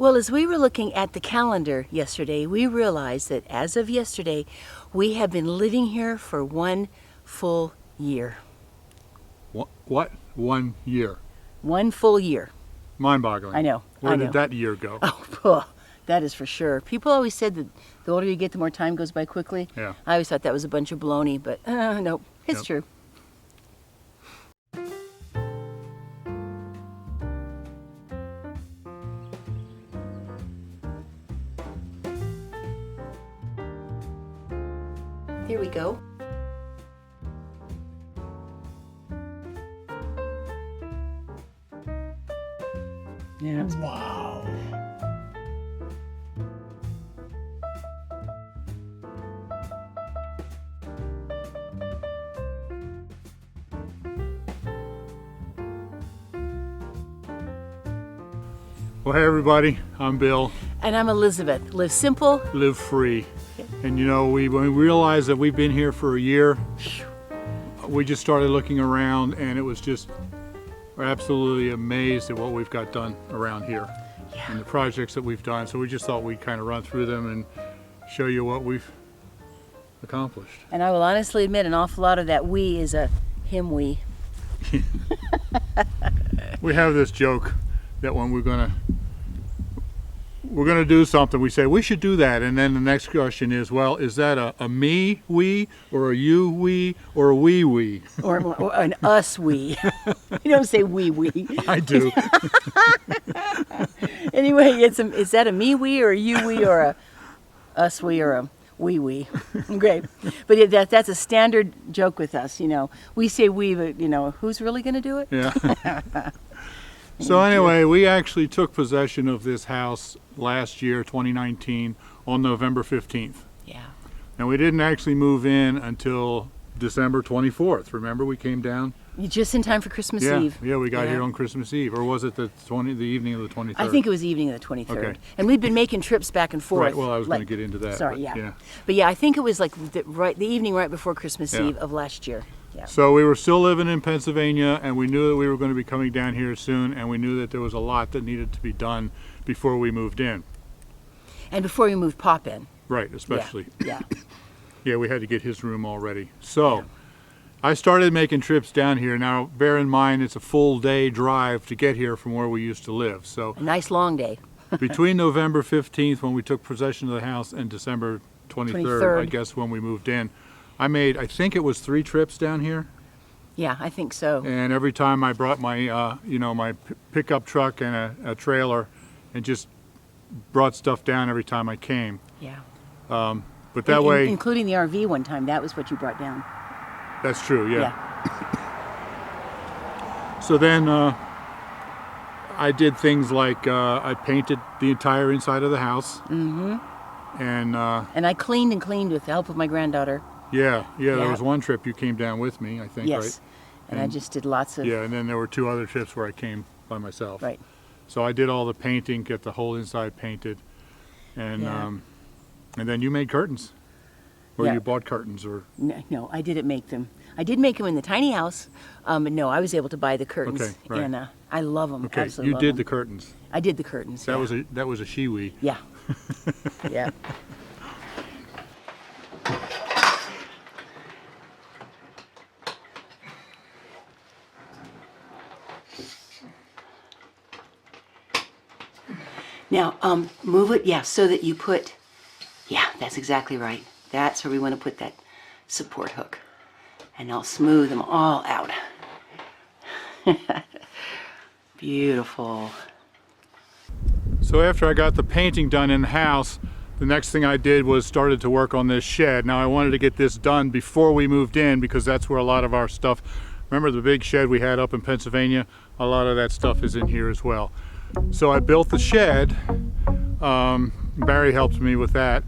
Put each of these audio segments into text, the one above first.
Well, as we were looking at the calendar yesterday, we realized that as of yesterday, we have been living here for 1 full year. What? 1 year? 1 full year. Mind-boggling. I know. Where did that year go? Oh, that is for sure. People always said that the older you get, the more time goes by quickly. Yeah. I always thought that was a bunch of baloney, but nope, it's true. Here we go. Yeah. Wow. Well, hey everybody, I'm Bill. And I'm Elizabeth. Live simple. Live free. And you know, when we realized that we've been here for a year, we just started looking around and it was just, we're absolutely amazed at what we've got done around here. Yeah. And the projects that we've done. So we just thought we'd kind of run through them and show you what we've accomplished. And I will honestly admit an awful lot of that we is a him we. We have this joke that when we're gonna do something, we say we should do that, and then the next question is, well, is that a me we, or a you we, or a we? Or an us we. You don't say we. I do. Anyway, is that a me we, or a you we, or a us we, or a we? Great. But yeah, that's a standard joke with us, you know. We say we, but you know, who's really going to do it? Yeah. So anyway, we actually took possession of this house last year, 2019, on November 15th. Yeah. And we didn't actually move in until December 24th. Remember, we came down? Just in time for Christmas Eve. Yeah, we got here on Christmas Eve. Or was it the evening of the 23rd? I think it was the evening of the 23rd. Okay. And we'd been making trips back and forth. Right, well, I was going to get into that. Sorry, yeah. But yeah, I think it was like the evening right before Christmas Eve of last year. Yeah. So we were still living in Pennsylvania, and we knew that we were going to be coming down here soon, and we knew that there was a lot that needed to be done before we moved in. And before we moved Pop in. Right, especially. Yeah. Yeah, we had to get his room all ready. So I started making trips down here. Now, bear in mind, it's a full day drive to get here from where we used to live. So a nice long day. Between November 15th, when we took possession of the house, and December 23rd, I guess, when we moved in, I made, I think it was 3 trips down here. Yeah, I think so. And every time I brought my, my pickup truck and a trailer, and just brought stuff down every time I came. Yeah. But that way, including the RV one time, that was what you brought down. That's true. Yeah. So then I did things like I painted the entire inside of the house. Mm-hmm. And I cleaned and cleaned with the help of my granddaughter. Yeah. There was one trip you came down with me, I think, yes. right? And I just did lots of... Yeah, and then there were 2 other trips where I came by myself. Right. So I did all the painting, get the whole inside painted, and then you made curtains. Or you bought curtains, or... No, I didn't make them. I did make them in the tiny house, but no, I was able to buy the curtains. Okay, right. And I love them. Okay, absolutely you love did them. the curtains. I did the curtains. That was a she-wee. Yeah. Yeah. Now, move it, so that you put, that's exactly right. That's where we want to put that support hook. And I'll smooth them all out. Beautiful. So after I got the painting done in the house, the next thing I did was started to work on this shed. Now I wanted to get this done before we moved in, because that's where a lot of our stuff, remember the big shed we had up in Pennsylvania? A lot of that stuff is in here as well. So I built the shed. Barry helped me with that,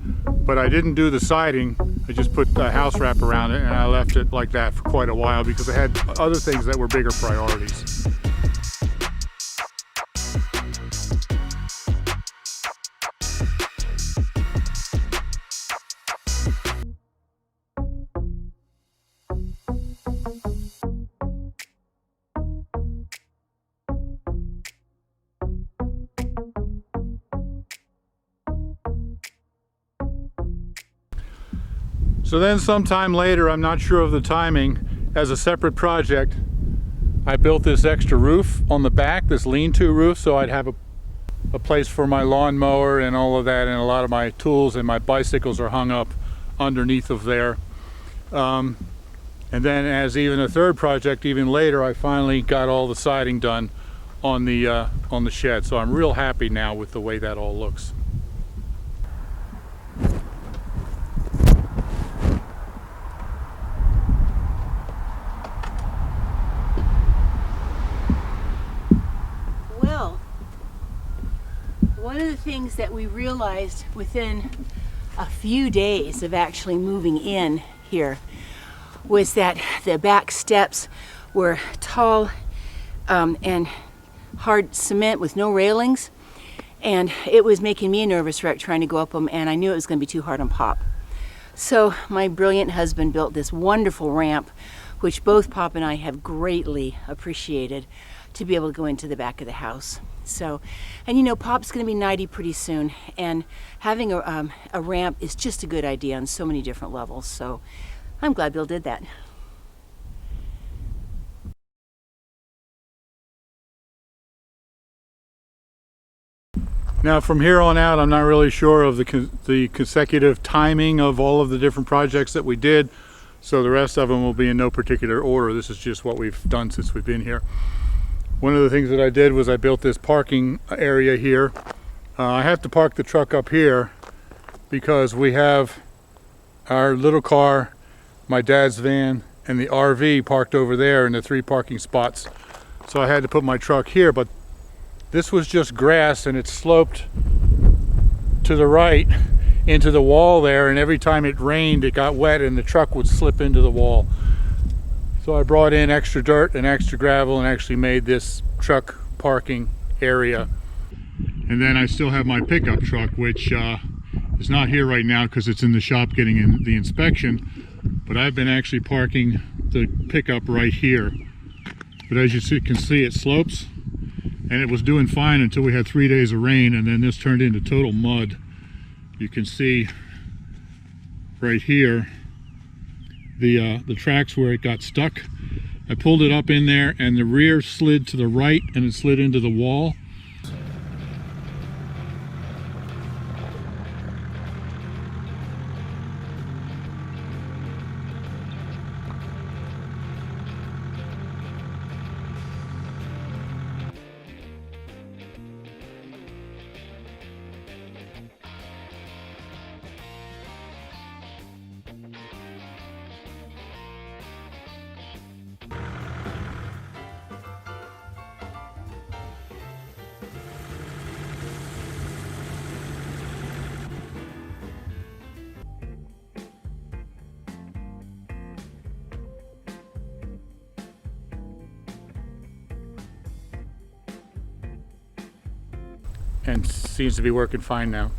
but I didn't do the siding. I just put a house wrap around it, and I left it like that for quite a while because I had other things that were bigger priorities. So then sometime later, I'm not sure of the timing, as a separate project, I built this extra roof on the back, this lean-to roof, so I'd have a place for my lawnmower and all of that, and a lot of my tools and my bicycles are hung up underneath of there. And then as even a third project, even later, I finally got all the siding done on the shed. So I'm real happy now with the way that all looks. Well, one of the things that we realized within a few days of actually moving in here was that the back steps were tall and hard cement with no railings, and it was making me a nervous wreck trying to go up them, and I knew it was going to be too hard on Pop. So my brilliant husband built this wonderful ramp, which both Pop and I have greatly appreciated, to be able to go into the back of the house. So, and you know, Pop's going to be 90 pretty soon, and having a ramp is just a good idea on so many different levels. So I'm glad Bill did that. Now from here on out, I'm not really sure of the consecutive timing of all of the different projects that we did, so the rest of them will be in no particular order. This is just what we've done since we've been here. One of the things that I did was I built this parking area here. I have to park the truck up here because we have our little car, my dad's van, and the RV parked over there in the 3 parking spots. So I had to put my truck here, but this was just grass and it sloped to the right into the wall there, and every time it rained it got wet and the truck would slip into the wall. So I brought in extra dirt and extra gravel and actually made this truck parking area. And then I still have my pickup truck, which is not here right now because it's in the shop getting in the inspection, but I've been actually parking the pickup right here. But as you can see, it slopes, and it was doing fine until we had 3 days of rain, and then this turned into total mud. You can see right here the tracks where it got stuck. I pulled it up in there and the rear slid to the right and it slid into the wall. And seems to be working fine now.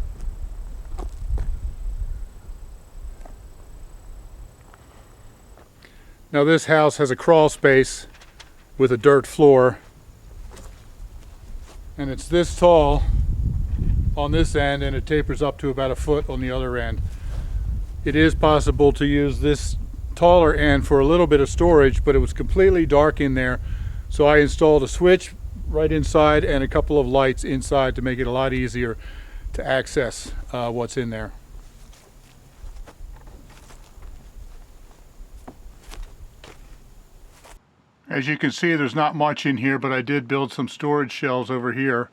Now this house has a crawl space with a dirt floor, and it's this tall on this end and it tapers up to about 1 foot on the other end. It is possible to use this taller end for a little bit of storage, but it was completely dark in there, so I installed a switch right inside and a couple of lights inside to make it a lot easier to access what's in there. As you can see, there's not much in here, but I did build some storage shelves over here,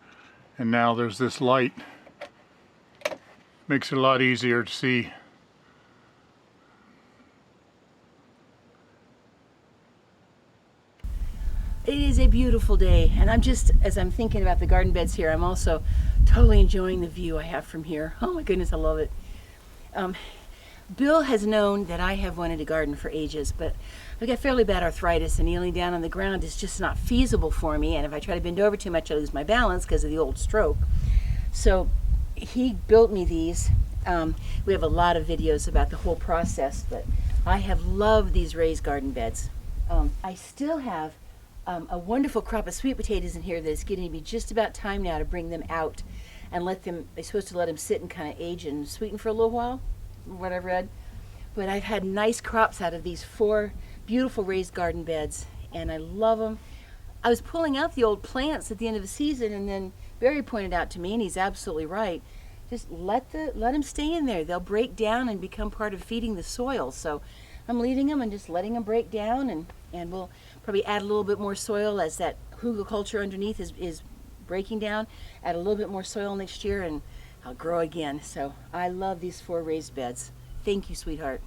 and now there's this light. Makes it a lot easier to see. It is a beautiful day, and I'm just, as I'm thinking about the garden beds here, I'm also totally enjoying the view I have from here. Oh my goodness, I love it. Bill has known that I have wanted a garden for ages, but I've got fairly bad arthritis, and kneeling down on the ground is just not feasible for me, and if I try to bend over too much I lose my balance because of the old stroke. So he built me these. We have a lot of videos about the whole process, but I have loved these raised garden beds. I still have a wonderful crop of sweet potatoes in here that is getting to be just about time now to bring them out and let them, they're supposed to let them sit and kind of age and sweeten for a little while, what I've read. But I've had nice crops out of these 4 beautiful raised garden beds, and I love them. I was pulling out the old plants at the end of the season, and then Barry pointed out to me, and he's absolutely right, just let them stay in there. They'll break down and become part of feeding the soil. So I'm leaving them and just letting them break down, and we'll probably add a little bit more soil as that hugelkultur underneath is breaking down. Add a little bit more soil next year, and I'll grow again. So I love these 4 raised beds. Thank you, sweetheart.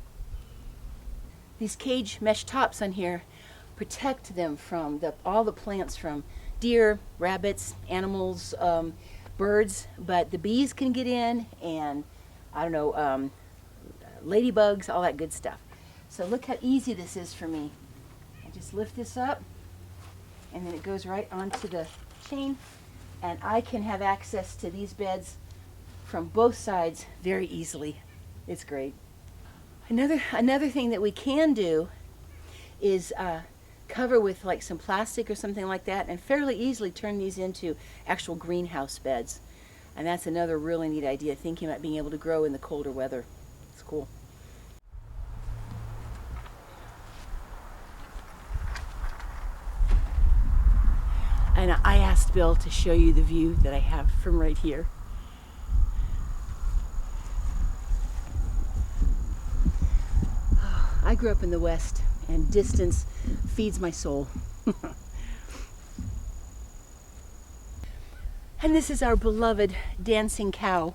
These cage mesh tops on here protect them from all the plants, from deer, rabbits, animals, birds, but the bees can get in, and I don't know, ladybugs, all that good stuff. So look how easy this is for me. I just lift this up, and then it goes right onto the chain, and I can have access to these beds from both sides very easily. It's great. Another thing that we can do is cover with like some plastic or something like that, and fairly easily turn these into actual greenhouse beds. And that's another really neat idea, thinking about being able to grow in the colder weather. It's cool. And I asked Bill to show you the view that I have from right here. I grew up in the West, and distance feeds my soul. And this is our beloved dancing cow.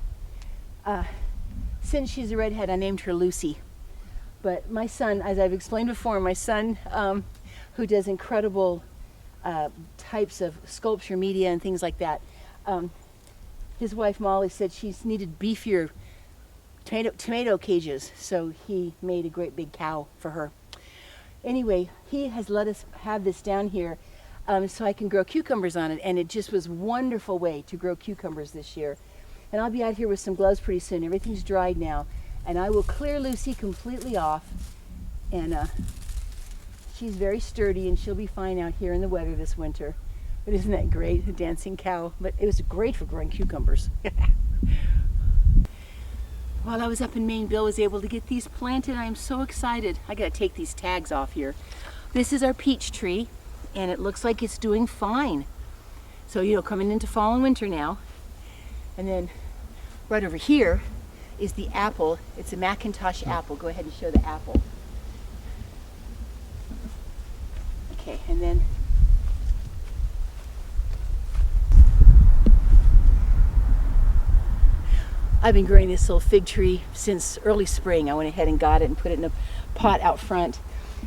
Since she's a redhead, I named her Lucy. But my son, as I've explained before, my son, who does incredible types of sculpture media and things like that, his wife Molly said she's needed beefier tomato cages, so he made a great big cow for her. Anyway, he has let us have this down here so I can grow cucumbers on it, and it just was a wonderful way to grow cucumbers this year. And I'll be out here with some gloves pretty soon. Everything's dried now, and I will clear Lucy completely off, and she's very sturdy, and she'll be fine out here in the weather this winter. But isn't that great, a dancing cow? But it was great for growing cucumbers. While I was up in Maine, Bill was able to get these planted. I am so excited. I gotta take these tags off here. This is our peach tree, and it looks like it's doing fine. So, you know, coming into fall and winter now. And then right over here is the apple. It's a Macintosh apple. Go ahead and show the apple. Okay, and then I've been growing this little fig tree since early spring. I went ahead and got it and put it in a pot out front,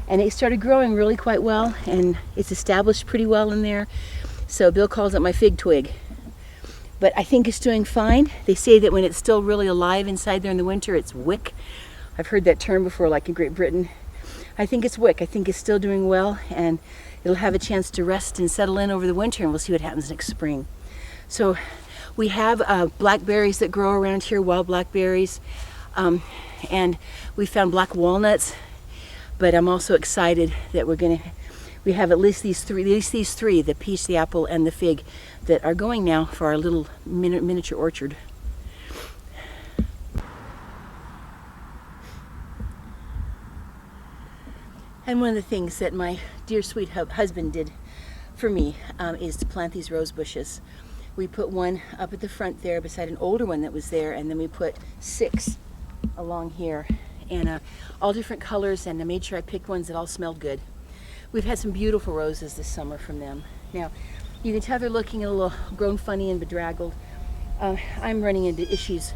and it started growing really quite well, and it's established pretty well in there. So Bill calls it my fig twig. But I think it's doing fine. They say that when it's still really alive inside there in the winter, it's wick. I've heard that term before, like in Great Britain. I think it's wick. I think it's still doing well, and it'll have a chance to rest and settle in over the winter, and we'll see what happens next spring. So we have blackberries that grow around here, wild blackberries, and we found black walnuts. But I'm also excited that we have at least these three, the peach, the apple, and the fig, that are going now for our little miniature orchard. And one of the things that my dear sweet husband did for me is to plant these rose bushes. We put one up at the front there beside an older one that was there, and then we put 6 along here, and all different colors, and I made sure I picked ones that all smelled good. We've had some beautiful roses this summer from them. Now, you can tell they're looking a little grown funny and bedraggled. I'm running into issues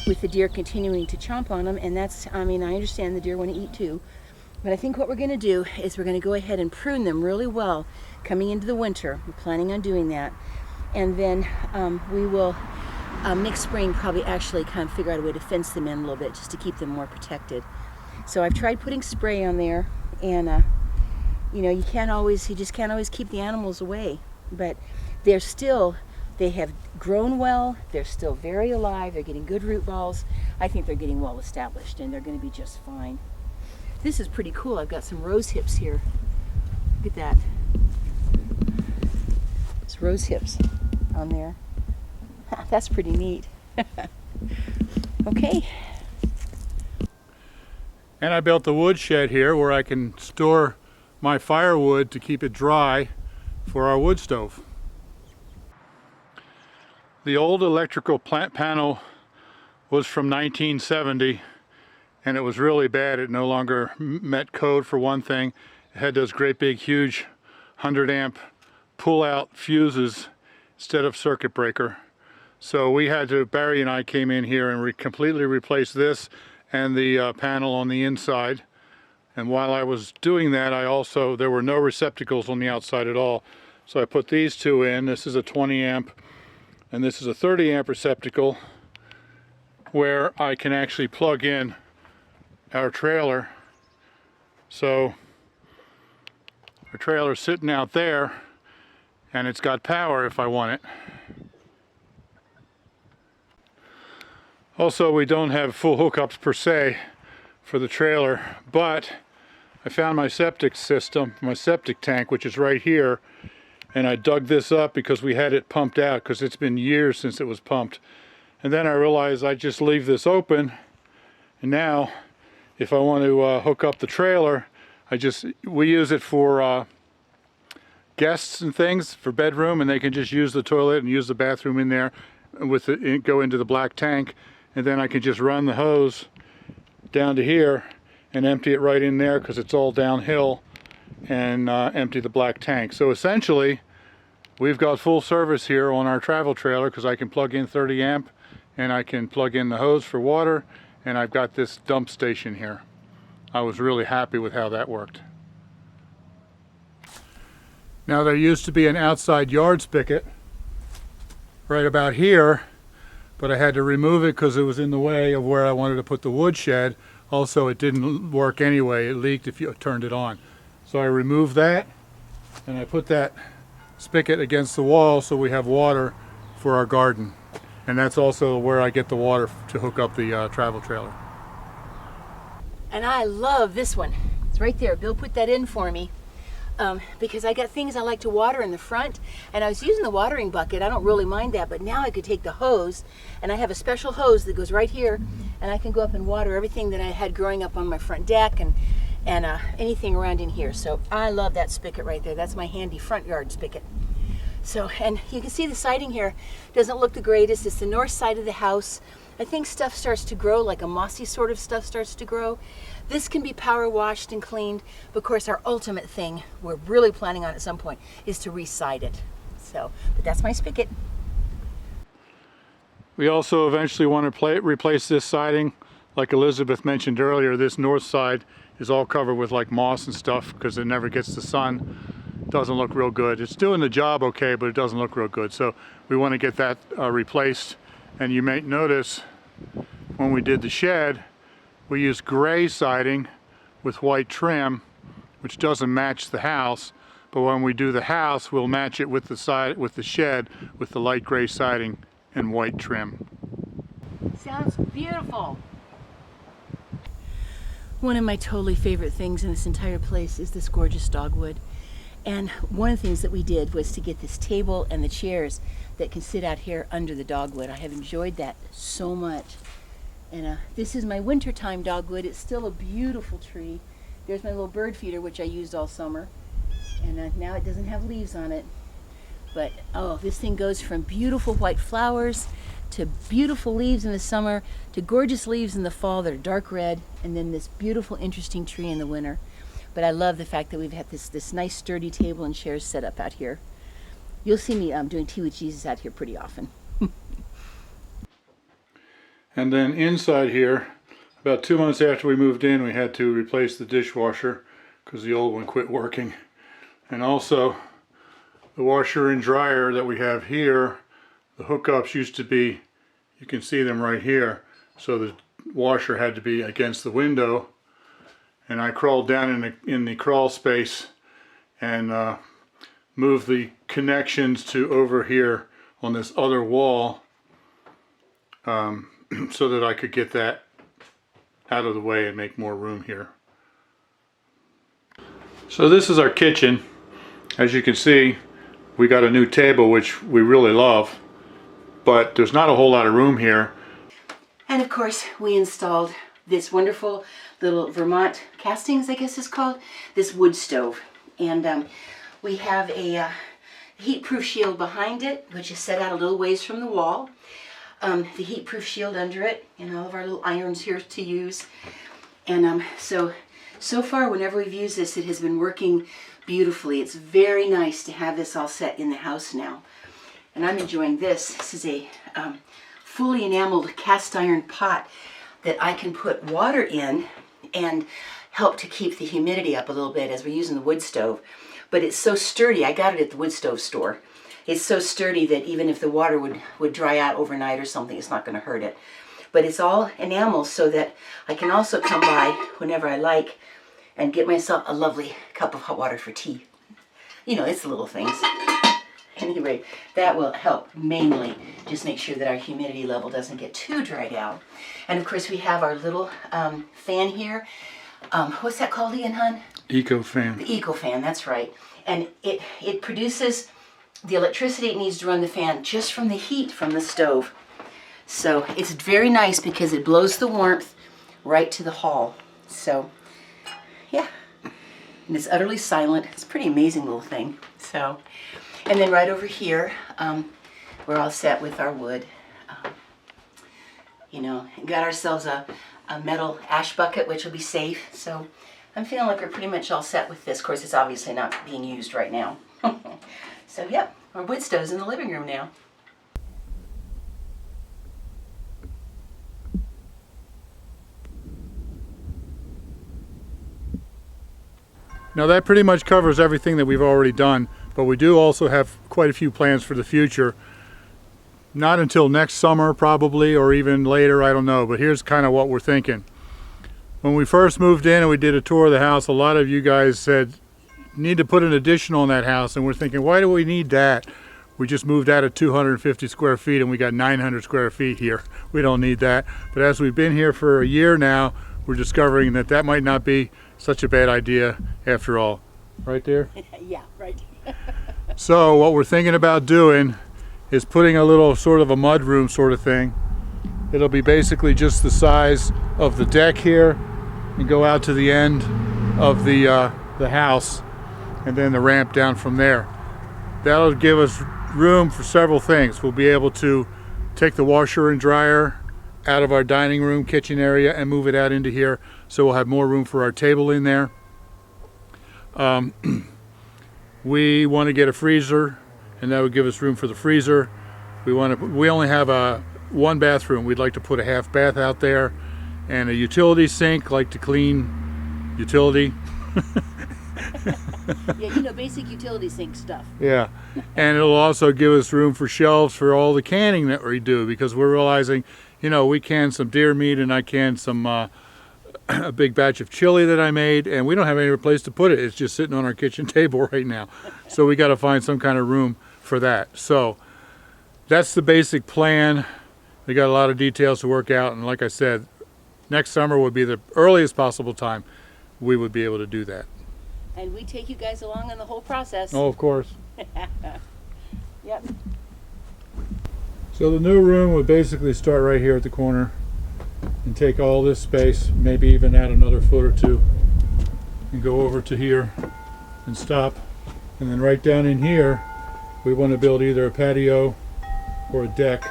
with the deer continuing to chomp on them, and that's, I mean, I understand the deer want to eat too, but I think what we're going to do is we're going to go ahead and prune them really well coming into the winter. We're planning on doing that. And then we will, next spring, probably actually kind of figure out a way to fence them in a little bit just to keep them more protected. So I've tried putting spray on there, and you know, you just can't always keep the animals away. But they have grown well, they're still very alive, they're getting good root balls. I think they're getting well established, and they're going to be just fine. This is pretty cool. I've got some rose hips here. Look at that. It's rose hips on there. That's pretty neat. Okay. And I built the wood shed here where I can store my firewood to keep it dry for our wood stove. The old electrical plant panel was from 1970, and it was really bad. It no longer met code for one thing. It had those great big huge 100 amp pull-out fuses instead of circuit breaker. So we had to, Barry and I came in here and completely replaced this and the panel on the inside. And while I was doing that, there were no receptacles on the outside at all. So I put these two in. This is a 20 amp and this is a 30 amp receptacle where I can actually plug in our trailer. So our trailer's sitting out there and it's got power if I want it. Also, we don't have full hookups per se for the trailer, but I found my septic system, my septic tank, which is right here, and I dug this up because we had it pumped out because it's been years since it was pumped. And then I realized I just leave this open, and now if I want to hook up the trailer, we use it for guests and things, for bedroom, and they can just use the toilet and use the bathroom in there with it, go into the black tank, and then I can just run the hose down to here and empty it right in there because it's all downhill, and empty the black tank. So essentially we've got full service here on our travel trailer because I can plug in 30 amp and I can plug in the hose for water, and I've got this dump station here. I was really happy with how that worked. Now there used to be an outside yard spigot right about here, but I had to remove it because it was in the way of where I wanted to put the wood shed. Also, it didn't work anyway. It leaked if you turned it on. So I removed that and I put that spigot against the wall so we have water for our garden. And that's also where I get the water to hook up the travel trailer. And I love this one. It's right there. Bill put that in for me. Because I got things I like to water in the front, and I was using the watering bucket. I don't really mind that, but now I could take the hose, and I have a special hose that goes right here, and I can go up and water everything that I had growing up on my front deck and anything around in here. So I love that spigot right there. That's my handy front yard spigot. So, and you can see the siding here doesn't look the greatest. It's the north side of the house. I think stuff starts to grow, like a mossy sort of stuff starts to grow. This can be power washed and cleaned, but of course our ultimate thing we're really planning on at some point is to re-side it. So, but that's my spigot. We also eventually want to replace this siding. Like Elizabeth mentioned earlier, this north side is all covered with like moss and stuff because it never gets the sun. Doesn't look real good. It's doing the job okay, but it doesn't look real good. So we want to get that replaced. And you may notice when we did the shed, we used gray siding with white trim, which doesn't match the house. But when we do the house, we'll match it with the shed with the light gray siding and white trim. Sounds beautiful. One of my totally favorite things in this entire place is this gorgeous dogwood. And one of the things that we did was to get this table and the chairs that can sit out here under the dogwood. I have enjoyed that so much. And this is my wintertime dogwood. It's still a beautiful tree. There's my little bird feeder, which I used all summer. And now it doesn't have leaves on it. But oh, this thing goes from beautiful white flowers to beautiful leaves in the summer to gorgeous leaves in the fall that are dark red, and then this beautiful, interesting tree in the winter. But I love the fact that we've had this nice sturdy table and chairs set up out here. You'll see me doing tea with Jesus out here pretty often. And then inside here, about 2 months after we moved in, we had to replace the dishwasher because the old one quit working. And also the washer and dryer that we have here, the hookups used to be, you can see them right here. So the washer had to be against the window. And I crawled down in the crawl space and moved the connections to over here on this other wall so that I could get that out of the way and make more room here. So this is our kitchen. As you can see, we got a new table, which we really love, but there's not a whole lot of room here. And of course, we installed this wonderful little Vermont castings, I guess it's called, this wood stove. And we have a heat-proof shield behind it, which is set out a little ways from the wall. The heat-proof shield under it, and all of our little irons here to use. And so far, whenever we've used this, it has been working beautifully. It's very nice to have this all set in the house now. And I'm enjoying this. This is a fully enameled cast iron pot that I can put water in and help to keep the humidity up a little bit as we're using the wood stove. But it's so sturdy. I got it at the wood stove store. It's so sturdy that even if the water would dry out overnight or something, it's not going to hurt it. But it's all enamel so that I can also come by whenever I like and get myself a lovely cup of hot water for tea. You know, it's the little things. Anyway, that will help mainly just make sure that our humidity level doesn't get too dried out. And of course we have our little fan here. What's that called again, hon? Eco fan. The Eco fan, that's right. And it produces the electricity it needs to run the fan just from the heat from the stove. So it's very nice because it blows the warmth right to the hall. So yeah, and it's utterly silent. It's a pretty amazing little thing. So, and then right over here, we're all set with our wood. You know, got ourselves a metal ash bucket, which will be safe. So I'm feeling like we're pretty much all set with this. Of course, it's obviously not being used right now. So yep, our wood stove's in the living room now. Now that pretty much covers everything that we've already done, but we do also have quite a few plans for the future. Not until next summer probably, or even later, I don't know, but here's kind of what we're thinking. When we first moved in and we did a tour of the house, a lot of you guys said, need to put an addition on that house, and we're thinking, why do we need that? We just moved out of 250 square feet and we got 900 square feet here. We don't need that. But as we've been here for a year now, we're discovering that that might not be such a bad idea after all. Right there? Yeah, right. So what we're thinking about doing is putting a little sort of a mud room sort of thing. It'll be basically just the size of the deck here and go out to the end of the house and then the ramp down from there. That'll give us room for several things. We'll be able to take the washer and dryer out of our dining room kitchen area and move it out into here, so we'll have more room for our table in there. We want to get a freezer, and that would give us room for the freezer. We only have one bathroom. We'd like to put a half bath out there and a utility sink, like to clean utility. Yeah, you know, basic utility sink stuff. Yeah, and it'll also give us room for shelves for all the canning that we do, because we're realizing, you know, we canned some deer meat and I canned some a big batch of chili that I made, and we don't have any place to put it. It's just sitting on our kitchen table right now. So we got to find some kind of room for that. So that's the basic plan. We got a lot of details to work out, and like I said, next summer would be the earliest possible time we would be able to do that. And we take you guys along on the whole process. Oh, of course. Yep. So the new room would basically start right here at the corner and take all this space, maybe even add another foot or two, and go over to here and stop. And then right down in here, we want to build either a patio or a deck.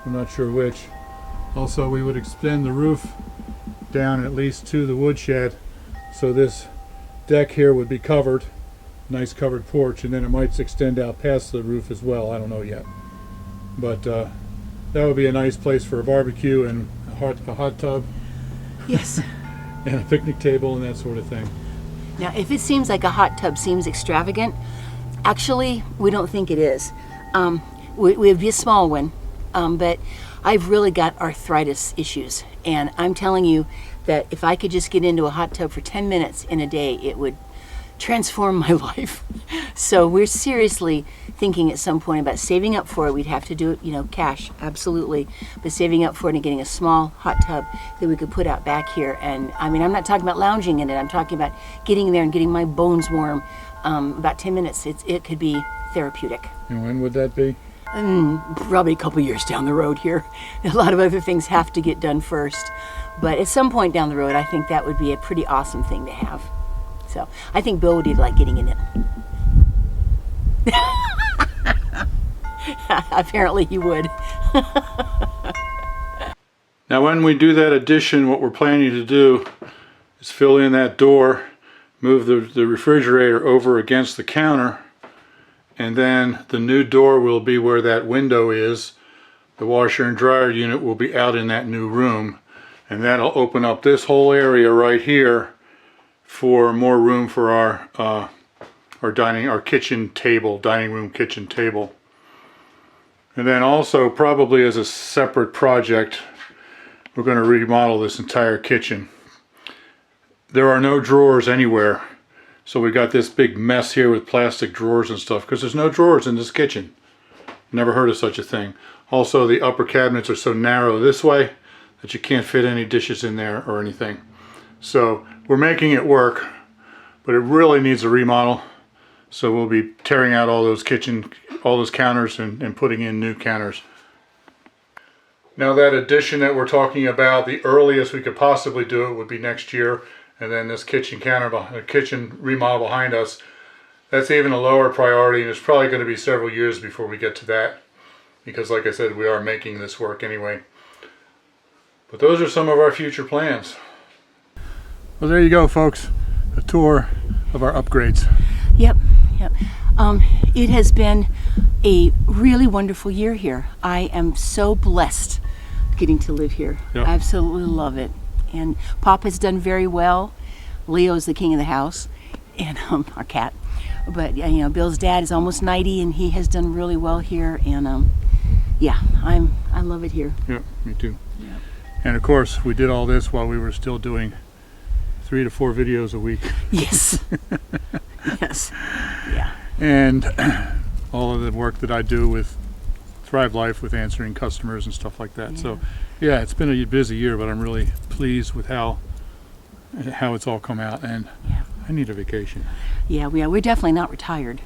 I'm not sure which. Also, we would extend the roof down at least to the woodshed, so this deck here would be covered, nice covered porch, and then it might extend out past the roof as well. I don't know yet, but that would be a nice place for a barbecue and a hot tub. Yes. And a picnic table and that sort of thing. Now, if it seems like a hot tub seems extravagant, actually, we don't think it is. We'd be a small one, but I've really got arthritis issues, and I'm telling you that if I could just get into a hot tub for 10 minutes in a day, it would transform my life. So we're seriously thinking at some point about saving up for it. We'd have to do it, you know, cash, absolutely, but saving up for it and getting a small hot tub that we could put out back here. And I mean, I'm not talking about lounging in it. I'm talking about getting there and getting my bones warm. About 10 minutes, it could be therapeutic. And when would that be? Probably a couple years down the road here. A lot of other things have to get done first. But at some point down the road, I think that would be a pretty awesome thing to have. So I think Bill would like getting in it. Apparently he would. Now when we do that addition, what we're planning to do is fill in that door, move the refrigerator over against the counter, and then the new door will be where that window is. The washer and dryer unit will be out in that new room, and that'll open up this whole area right here for more room for our kitchen table, dining room kitchen table. And then also, probably as a separate project, we're going to remodel this entire kitchen. There are no drawers anywhere, so we got this big mess here with plastic drawers and stuff because there's no drawers in this kitchen. Never heard of such a thing. Also, the upper cabinets are so narrow this way that you can't fit any dishes in there or anything. So we're making it work, but it really needs a remodel. So we'll be tearing out all those counters and putting in new counters. Now that addition that we're talking about, the earliest we could possibly do it would be next year. And then this kitchen remodel behind us, that's even a lower priority, and it's probably going to be several years before we get to that. Because like I said, we are making this work anyway. But those are some of our future plans. Well, there you go, folks. A tour of our upgrades. Yep. It has been a really wonderful year here. I am so blessed getting to live here. Yep. I absolutely love it. And Pop has done very well. Leo's the king of the house, and our cat. But Bill's dad is almost 90, and he has done really well here. And yeah, I love it here. Yep, me too. Yep. And of course, we did all this while we were still doing 3 to 4 videos a week. Yes. Yes. Yeah. And all of the work that I do with Thrive Life, with answering customers and stuff like that. Yeah. So yeah, it's been a busy year, but I'm really pleased with how it's all come out, and Yeah. I need a vacation. Yeah, we're definitely not retired.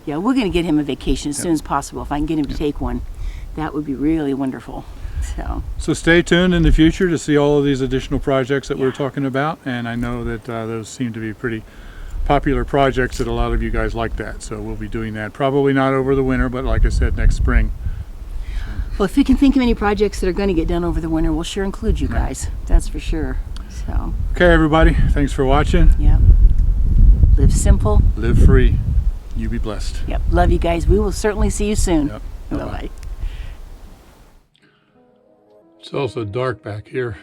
Yeah, we're going to get him a vacation as soon as possible. If I can get him to take one, that would be really wonderful. So stay tuned in the future to see all of these additional projects that we're talking about, and I know that those seem to be pretty popular projects that a lot of you guys like that. So we'll be doing that probably not over the winter, but like I said, next spring. Well, if we can think of any projects that are going to get done over the winter, we'll sure include you guys. That's for sure. So. Okay, everybody. Thanks for watching. Yep. Live simple. Live free. You be blessed. Yep. Love you guys. We will certainly see you soon. Yep. Bye-bye. It's also dark back here.